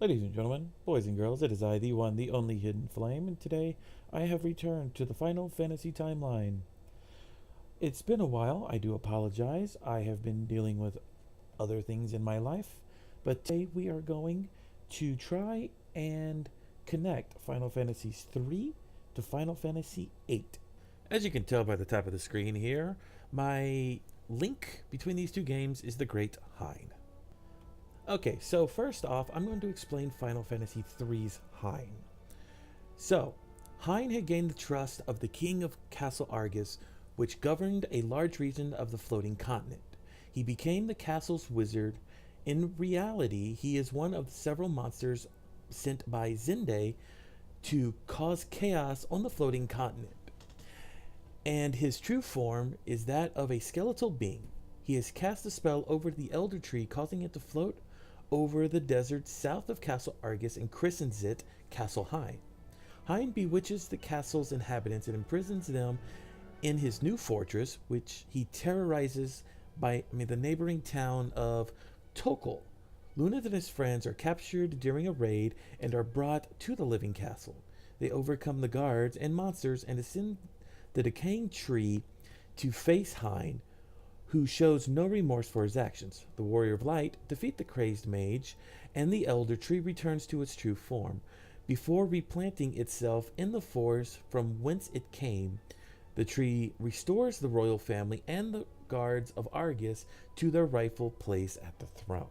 Ladies and gentlemen, boys and girls, it is I, the one, the only Hidden Flame, and today I have returned to the Final Fantasy timeline. It's been a while, I do apologize. I have been dealing with other things in my life, but today we are going to try and connect Final Fantasy 3 to Final Fantasy 8. As you can tell by the top of the screen here, my link between these two games is the great Hein. Okay, so first off, I'm going to explain Final Fantasy III's Hein. So, Hein had gained the trust of the king of Castle Argus, which governed a large region of the floating continent. He became the castle's wizard. In reality, he is one of several monsters sent by Zende to cause chaos on the floating continent. And his true form is that of a skeletal being. He has cast a spell over the Elder Tree, causing it to float over the desert south of Castle Argus and christens it Castle Hein. Hein bewitches the castle's inhabitants and imprisons them in his new fortress, which he terrorizes by the neighboring town of Tokol. Lunith and his friends are captured during a raid and are brought to the living castle. They overcome the guards and monsters and ascend the decaying tree to face Hein, who shows no remorse for his actions. The Warrior of Light defeat the crazed mage, and the Elder Tree returns to its true form. Before replanting itself in the forest from whence it came, the tree restores the royal family and the guards of Argus to their rightful place at the throne.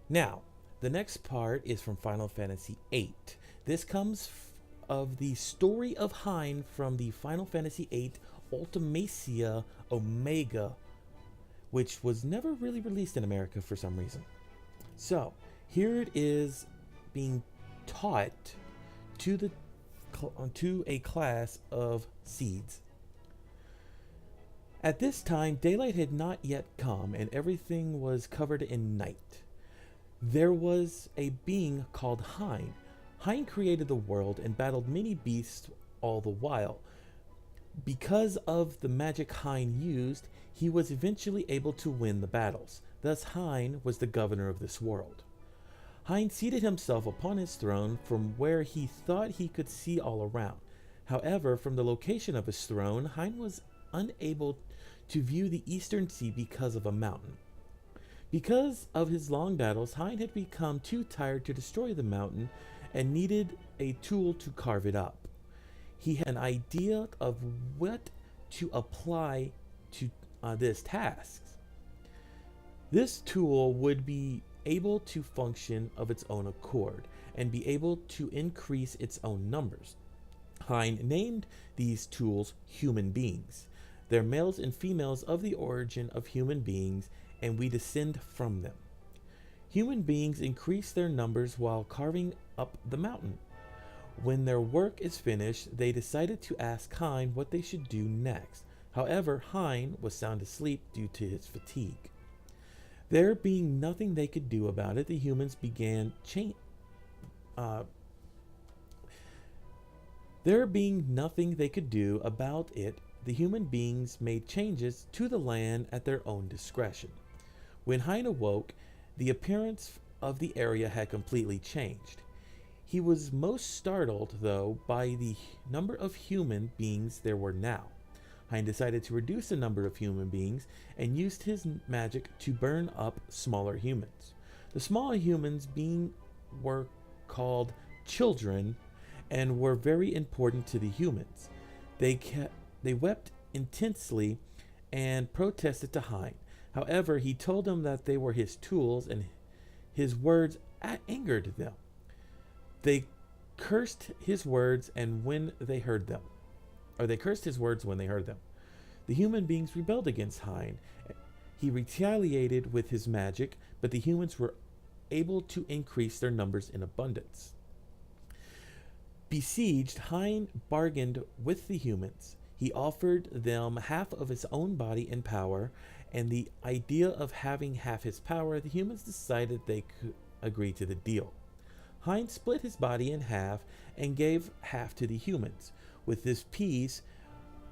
Now, the next part is from Final Fantasy VIII. This comes of the story of Hein from the Final Fantasy VIII Ultimecia Omega, which was never really released in America for some reason. So here it is being taught to a class of seeds. At this time, daylight had not yet come, and everything was covered in night. There was a being called Hein. Hein created the world and battled many beasts all the while. Because of the magic Hein used, he was eventually able to win the battles. Thus, Hein was the governor of this world. Hein seated himself upon his throne from where he thought he could see all around. However, from the location of his throne, Hein was unable to view the eastern sea because of a mountain. Because of his long battles, Hein had become too tired to destroy the mountain and needed a tool to carve it up. He had an idea of what to apply to this task. This tool would be able to function of its own accord and be able to increase its own numbers. Hein named these tools human beings. They're males and females of the origin of human beings, and we descend from them. Human beings increase their numbers while carving up the mountain. When their work is finished, they decided to ask Hein what they should do next. However, Hein was sound asleep due to his fatigue. There being nothing they could do about it, the humans began There being nothing they could do about it, the human beings made changes to the land at their own discretion. When Hein awoke, the appearance of the area had completely changed. He was most startled, though, by the number of human beings there were now. Hein decided to reduce the number of human beings and used his magic to burn up smaller humans. The smaller humans were called children and were very important to the humans. They wept intensely and protested to Hein. However, he told them that they were his tools, and his words angered them. They cursed his words when they heard them. They cursed his words when they heard them. The human beings rebelled against Hein. He retaliated with his magic, but the humans were able to increase their numbers in abundance. Besieged, Hein bargained with the humans. He offered them half of his own body and power, and the idea of having half his power, the humans decided they could agree to the deal. Hein split his body in half and gave half to the humans. With this, peace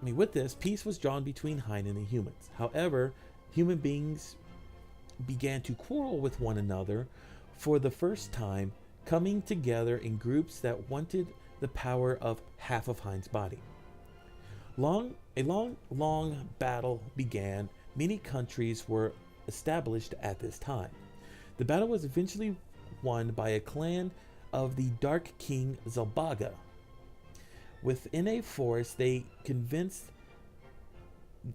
was drawn between Hein and the humans. However, human beings began to quarrel with one another for the first time, coming together in groups that wanted the power of half of Heine's body. A long battle began. Many countries were established at this time. The battle was eventually won by a clan of the Dark King Zalbaga. Within a forest, they convened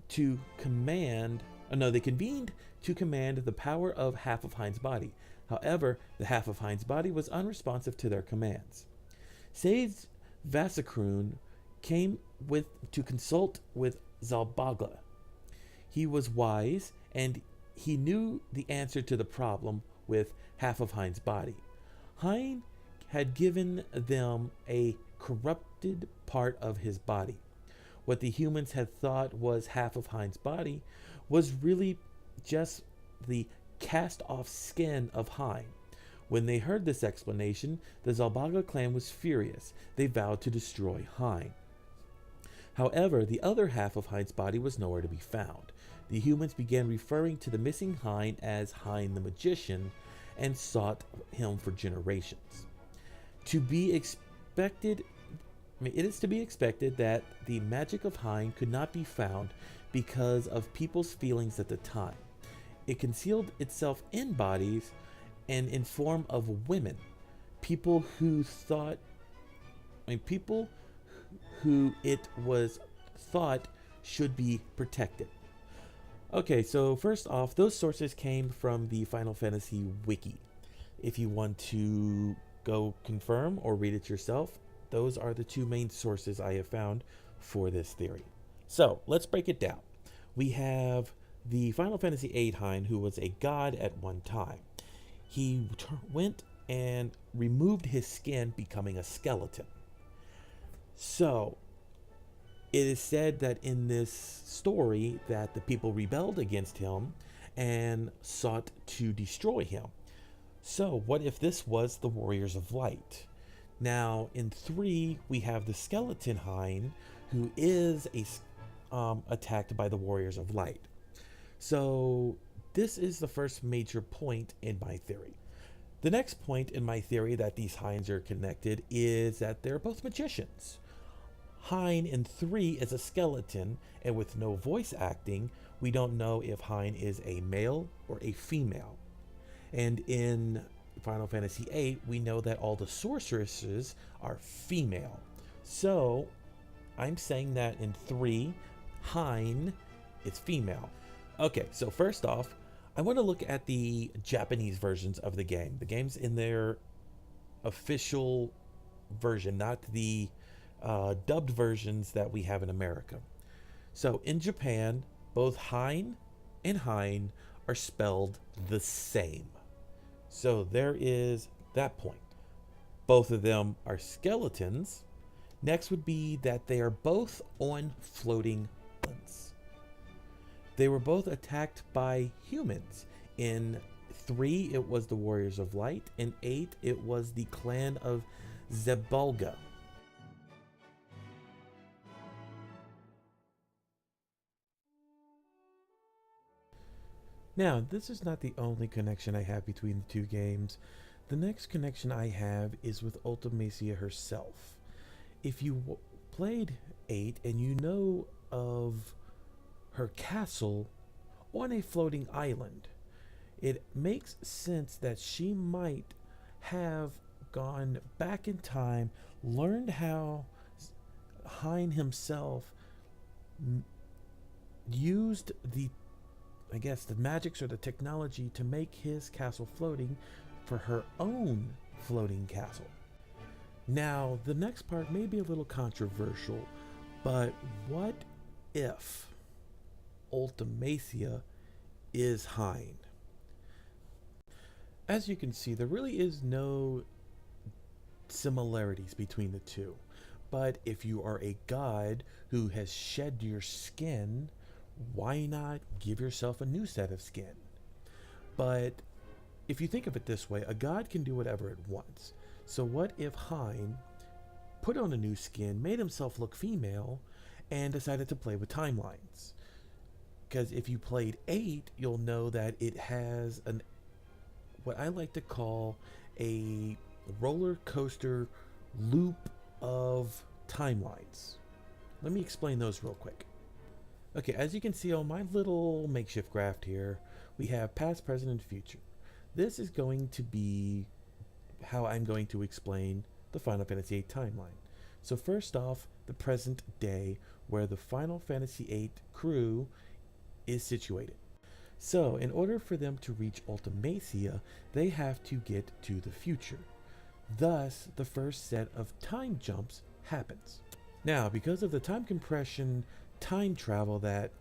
to command the power of half of Heine's body. However, the half of Heine's body was unresponsive to their commands. Sage Vassacrune came to consult with Zalbaga. He was wise, and he knew the answer to the problem with half of Heine's body. Hein had given them a corrupted part of his body. What the humans had thought was half of Heine's body was really just the cast-off skin of Hein. When they heard this explanation, the Zalbaga clan was furious. They vowed to destroy Hein. However, the other half of Heine's body was nowhere to be found. The humans began referring to the missing Hein as Hein the Magician and sought him for generations. It is to be expected that the magic of Hein could not be found because of people's feelings at the time. It concealed itself in bodies and in form of women, people who it was thought should be protected. Okay, so first off, those sources came from the Final Fantasy wiki. If you want to go confirm or read it yourself, those are the two main sources I have found for this theory. So let's break it down. We have the Final Fantasy VIII Hein, who was a god at one time. He went and removed his skin, becoming a skeleton. So it is said that in this story that the people rebelled against him and sought to destroy him. So what if this was the Warriors of Light? Now in 3 we have the skeleton Hein, who is attacked by the Warriors of Light. So this is the first major point in my theory. The next point in my theory that these Heins are connected is that they're both magicians. Hein in 3 is a skeleton, and with no voice acting, we don't know if Hein is a male or a female. And in Final Fantasy VIII, we know that all the sorceresses are female. So I'm saying that in 3, Hein is female. Okay, so first off, I want to look at the Japanese versions of the game. The game's in their official version, not the dubbed versions that we have in America. So in Japan, both Hein and Hein are spelled the same. So there is that point. Both of them are skeletons. Next would be that they are both on floating islands. They were both attacked by humans. In 3, it was the Warriors of Light. In 8, it was the clan of Zebalga. Now, this is not the only connection I have between the two games. The next connection I have is with Ultimecia herself. If you played 8 and you know of her castle on a floating island, it makes sense that she might have gone back in time, learned how Hein himself used the magics or the technology to make his castle floating for her own floating castle. Now, the next part may be a little controversial, but what if Ultimecia is Hein? As you can see, there really is no similarities between the two. But if you are a god who has shed your skin, why not give yourself a new set of skin? But if you think of it this way, a god can do whatever it wants. So what if Hein put on a new skin, made himself look female, and decided to play with timelines? Because if you played 8, you'll know that it has what I like to call a roller coaster loop of timelines. Let me explain those real quick. Okay, as you can see on my little makeshift graph here, we have past, present, and future. This is going to be how I'm going to explain the Final Fantasy VIII timeline. So first off, the present day, where the Final Fantasy VIII crew is situated. So in order for them to reach Ultimecia, they have to get to the future. Thus, the first set of time jumps happens. Now, because of the time compression, time travel that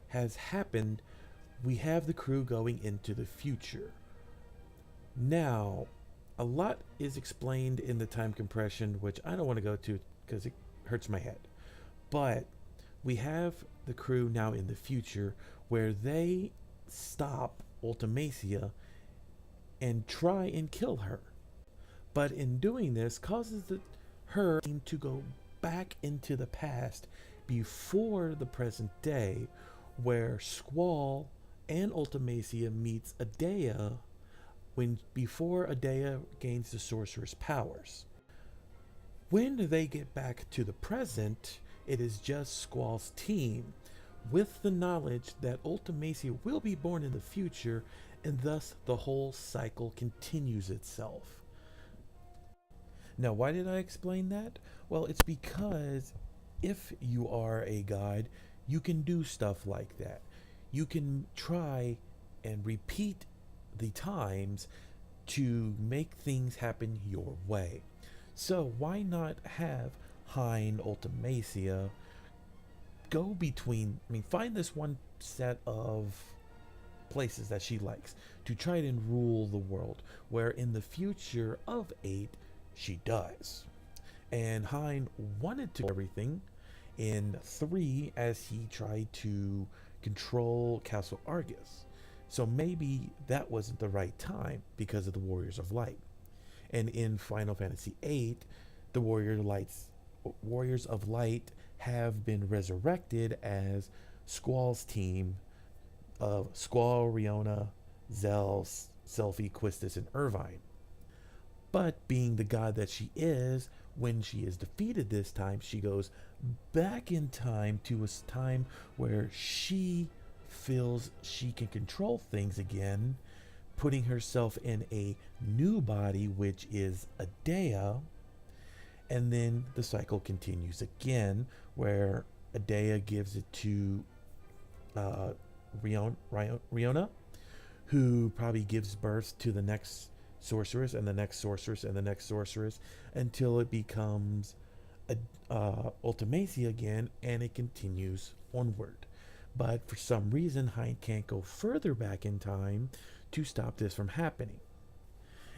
has happened, we have the crew going into the future. Now, a lot is explained in the time compression, which I don't want to go to because it hurts my head. But we have the crew now in the future where they stop Ultimecia and try and kill her. But in doing this, causes her to go back into the past before the present day, where Squall and Ultimecia meets Adea before Adea gains the Sorceress powers. When they get back to the present, it is just Squall's team, with the knowledge that Ultimecia will be born in the future, and thus the whole cycle continues itself. Now, why did I explain that? Well, it's because if you are a god, you can do stuff like that. You can try and repeat the times to make things happen your way. So why not have Hein Ultimecia go between, find this one set of places that she likes to try and rule the world, where in the future of 8, she does. And Hein wanted to do everything in 3 as he tried to control Castle Argus. So maybe that wasn't the right time because of the Warriors of Light. And in Final Fantasy VIII, the Warriors of Light have been resurrected as Squall's team of Squall, Riona, Zell, Selphie, Quistis, and Irvine. But being the god that she is, when she is defeated this time, she goes back in time to a time where she feels she can control things again, putting herself in a new body, which is Adea. And then the cycle continues again, where Adea gives it to Riona, who probably gives birth to the next sorceress and the next sorceress and the next sorceress until it becomes Ultimecia again, and it continues onward. But for some reason, Hein can't go further back in time to stop this from happening.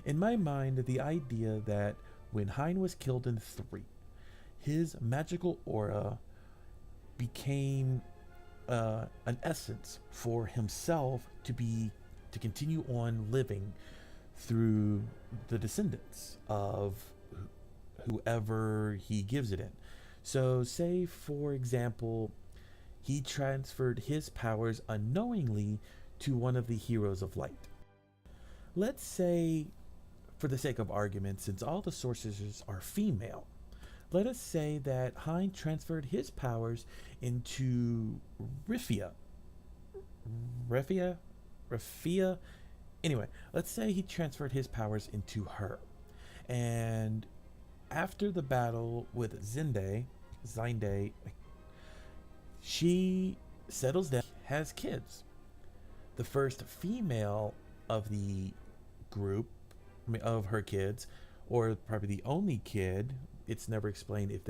In my mind, the idea that when Hein was killed in 3, his magical aura became an essence for himself to continue on living through the descendants of whoever he gives it in. So say, for example, he transferred his powers unknowingly to one of the Heroes of Light. Let's say, for the sake of argument, since all the sorceresses are female, let us say that Hein transferred his powers into Rifia. Anyway, let's say he transferred his powers into her. And after the battle with Zinde, she settles down, has kids. The first female of the group, of her kids, or probably the only kid, it's never explained if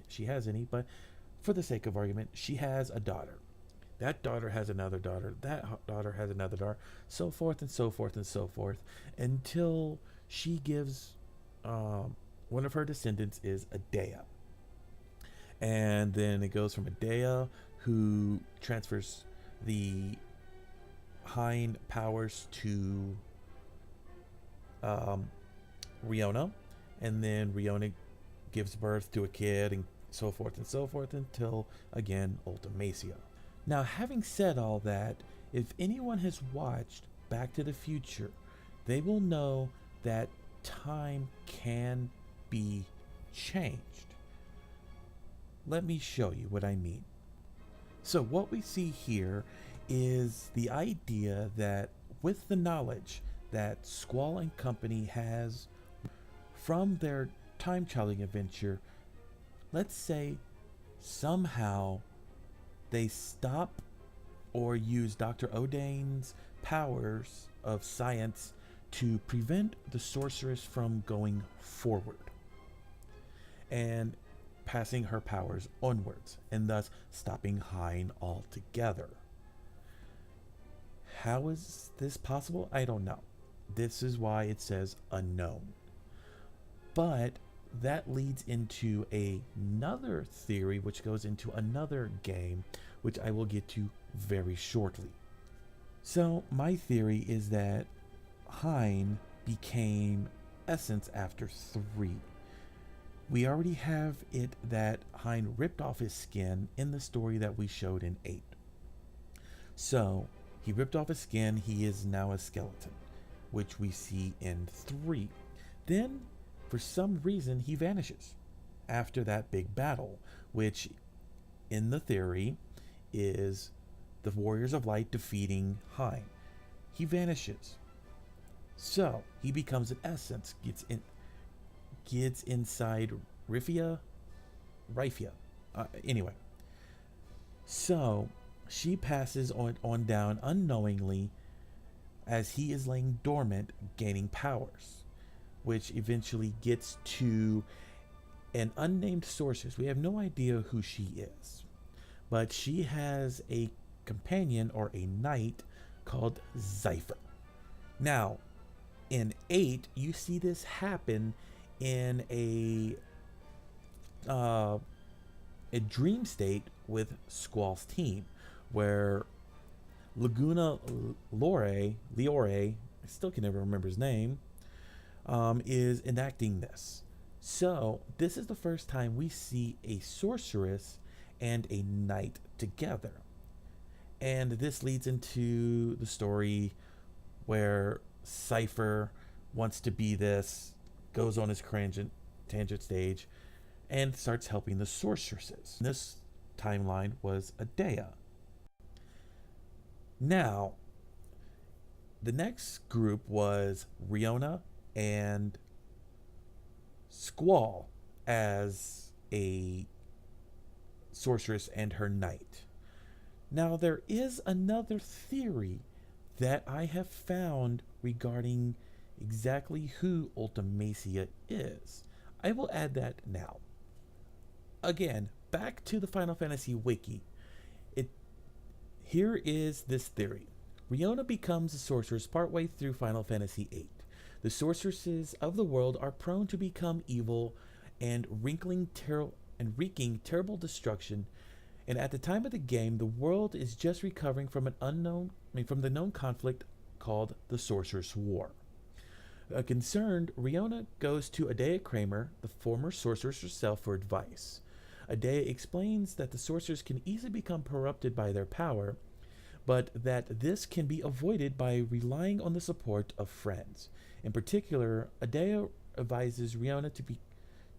she has any, but for the sake of argument, she has a daughter. That daughter has another daughter. That daughter has another daughter. So forth and so forth and so forth, until she gives one of her descendants is Adea. And then it goes from Adea, who transfers the Hein powers to Riona, and then Riona gives birth to a kid, and so forth until again Ultimecia. Now, having said all that, if anyone has watched Back to the Future, they will know that time can be changed. Let me show you what I mean. So what we see here is the idea that with the knowledge that Squall and company has from their time traveling adventure, let's say somehow they stop or use Dr. Odane's powers of science to prevent the sorceress from going forward and passing her powers onwards, and thus stopping Hein altogether. How is this possible? I don't know. This is why it says unknown. But that leads into another theory, which goes into another game, which I will get to very shortly. So my theory is that Hein became Essence after 3. We already have it that Hein ripped off his skin in the story that we showed in 8. So he ripped off his skin, he is now a skeleton, which we see in 3. Then, for some reason, he vanishes after that big battle, which in the theory is the Warriors of Light defeating Hein. He vanishes. So he becomes an Essence, gets inside Rifia. Anyway, so she passes on down unknowingly as he is laying dormant, gaining powers, which eventually gets to an unnamed sorceress. We have no idea who she is, but she has a companion or a knight called Zypher. Now, in 8, you see this happen in a dream state with Squall's team, where Laguna Leore, I still can never remember his name, is enacting this. So this is the first time we see a sorceress and a knight together. And this leads into the story where Cypher wants to be this, goes on his tangent stage, and starts helping the sorceresses. This timeline was Adea. Now, the next group was Rinoa and Squall as a sorceress and her knight. Now, there is another theory that I have found regarding exactly who Ultimecia is. I will add that now. Again, back to the Final Fantasy Wiki. Here is this theory. Rinoa becomes a sorceress partway through Final Fantasy VIII. The sorceresses of the world are prone to become evil and wreaking terrible destruction. And at the time of the game, the world is just recovering from from the known conflict called the Sorceress War. Concerned, Rinoa goes to Adea Kramer, the former sorceress herself, for advice. Adea explains that the sorcerers can easily become corrupted by their power, but that this can be avoided by relying on the support of friends. In particular, Adea advises Rinoa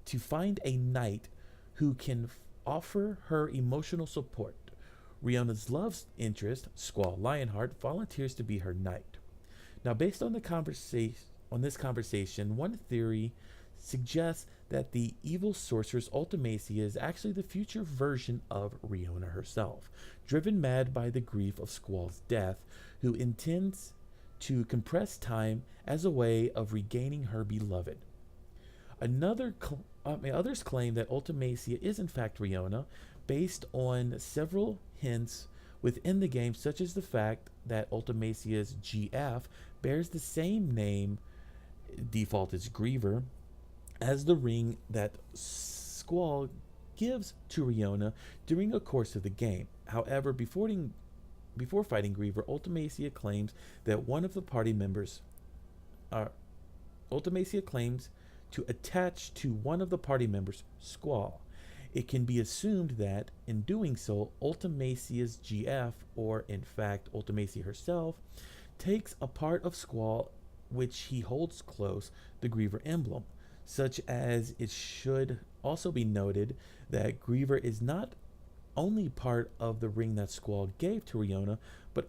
to find a knight who can offer her emotional support. Riona's love interest, Squall Lionheart, volunteers to be her knight. Now, based on this conversation, one theory suggests that the evil sorceress Ultimecia is actually the future version of Rinoa herself, driven mad by the grief of Squall's death, who intends to compress time as a way of regaining her beloved. Others claim that Ultimecia is in fact Rinoa, based on several hints within the game, such as the fact that Ultimecia's GF bears the same name, default is Griever, as the ring that Squall gives to Rinoa during the course of the game. However, before fighting Griever, Ultimecia claims that one of the party members Ultimecia claims to attach to one of the party members, Squall. It can be assumed that, in doing so, Ultimecia's GF, or in fact Ultimecia herself, takes a part of Squall which he holds close the Griever emblem, such as it should also be noted that Griever is not only part of the ring that Squall gave to Riona, but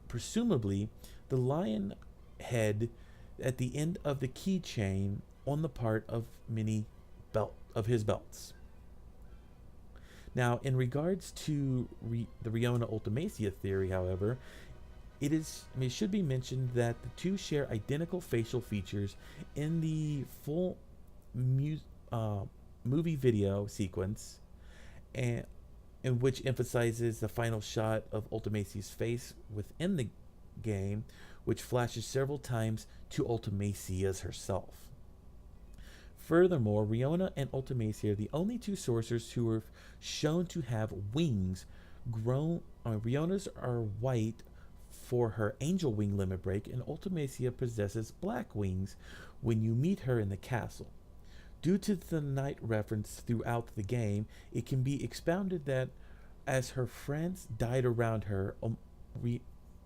presumably the lion head at the end of the keychain on the part of his belts. Now, in regards to the Riona Ultimecia theory, however, it should be mentioned that the two share identical facial features in the full movie video sequence, and in which emphasizes the final shot of Ultimecia's face within the game, which flashes several times to Ultimecia's herself. Furthermore, Riona and Ultimecia are the only two sorcerers who are shown to have wings grown. Riona's are white for her angel wing limit break, and Ultimecia possesses black wings when you meet her in the castle. Due to the night reference throughout the game, it can be expounded that as her friends died around her,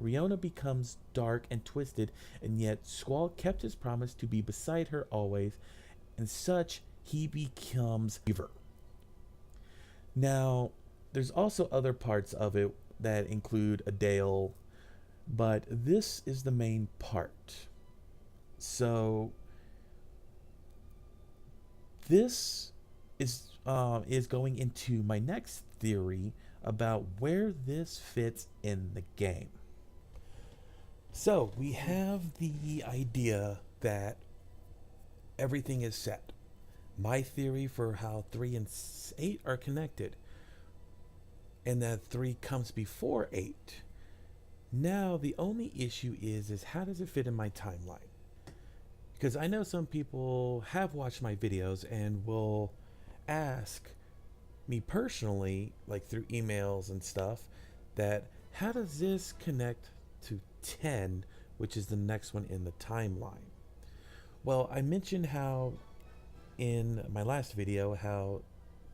Riona becomes dark and twisted, and yet Squall kept his promise to be beside her always, and such he becomes Griever. Now, there's also other parts of it that include a Dale, but this is the main part. So this is going into my next theory about where this fits in the game. So we have the idea that everything is set. My theory for how 3 and 8 are connected, and that 3 comes before 8. Now the only issue is how does it fit in my timeline? Because I know some people have watched my videos and will ask me personally, like through emails and stuff, that how does this connect to 10, which is the next one in the timeline? Well, I mentioned how in my last video how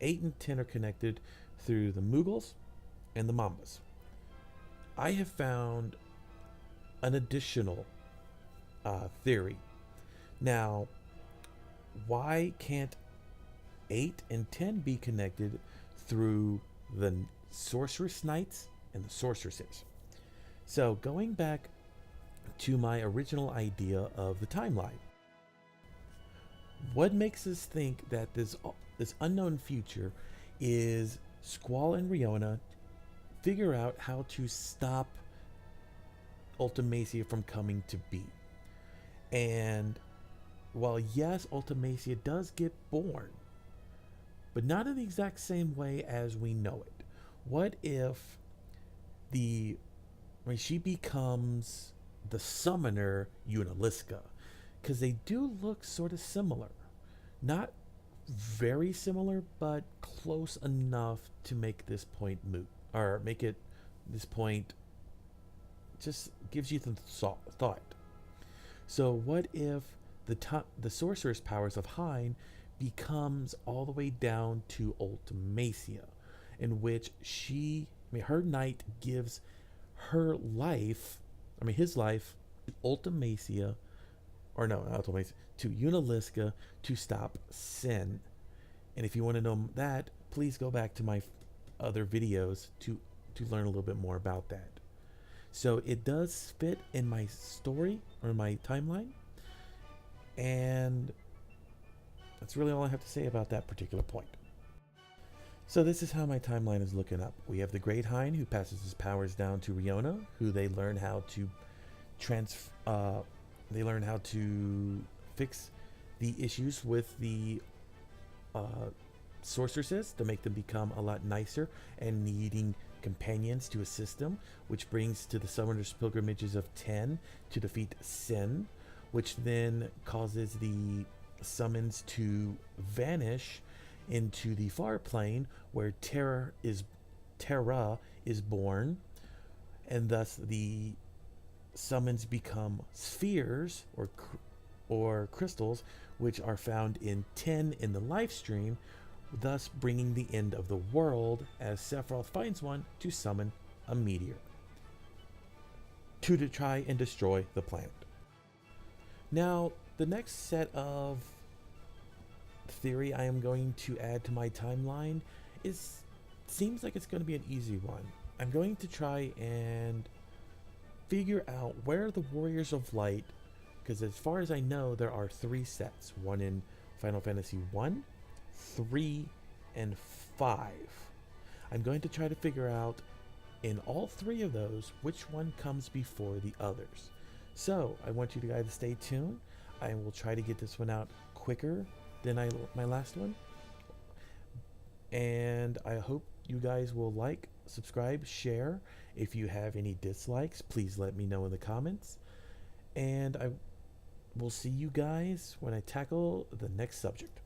8 and 10 are connected through the Mughals and the Mambas. I have found an additional theory. Now, why can't 8 and 10 be connected through the Sorceress Knights and the Sorceresses? So, going back to my original idea of the timeline, what makes us think that this unknown future is Squall and Riona figure out how to stop Ultimecia from coming to be? And while yes, Ultimecia does get born, but not in the exact same way as we know it. What if when she becomes the summoner Unaliska? Because they do look sort of similar. Not very similar, but close enough to make this point moot. Or make it, this point just gives you some thought. So what if the sorceress powers of Hein becomes all the way down to Ultimecia, in which her knight gives his life to Ultimecia, or no, not Ultimecia, to Unaliska to stop sin. And if you want to know that, please go back to my other videos to learn a little bit more about that. So it does fit in my story or my timeline, and that's really all I have to say about that particular point. So this is how my timeline is looking up. We have the Great Hein, who passes his powers down to Riona, who they learn how to fix the issues with the sorceresses to make them become a lot nicer and needing companions to assist them, which brings to the summoner's pilgrimages of 10 to defeat Sin, which then causes the summons to vanish into the far plane where Terra is born, and thus the summons become spheres or crystals, which are found in 10 in the live stream, thus bringing the end of the world as Sephiroth finds one to summon a meteor to try and destroy the planet. Now, the next set of theory I am going to add to my timeline is seems like it's going to be an easy one. I'm going to try and figure out where the Warriors of Light, because as far as I know, there are 3 sets, one in Final Fantasy 1, 3, and 5. I'm going to try to figure out in all 3 of those which one comes before the others. So I want you guys to stay tuned. I will try to get this one out quicker than my last one. And I hope you guys will like, subscribe, share. If you have any dislikes, please let me know in the comments. And I will see you guys when I tackle the next subject.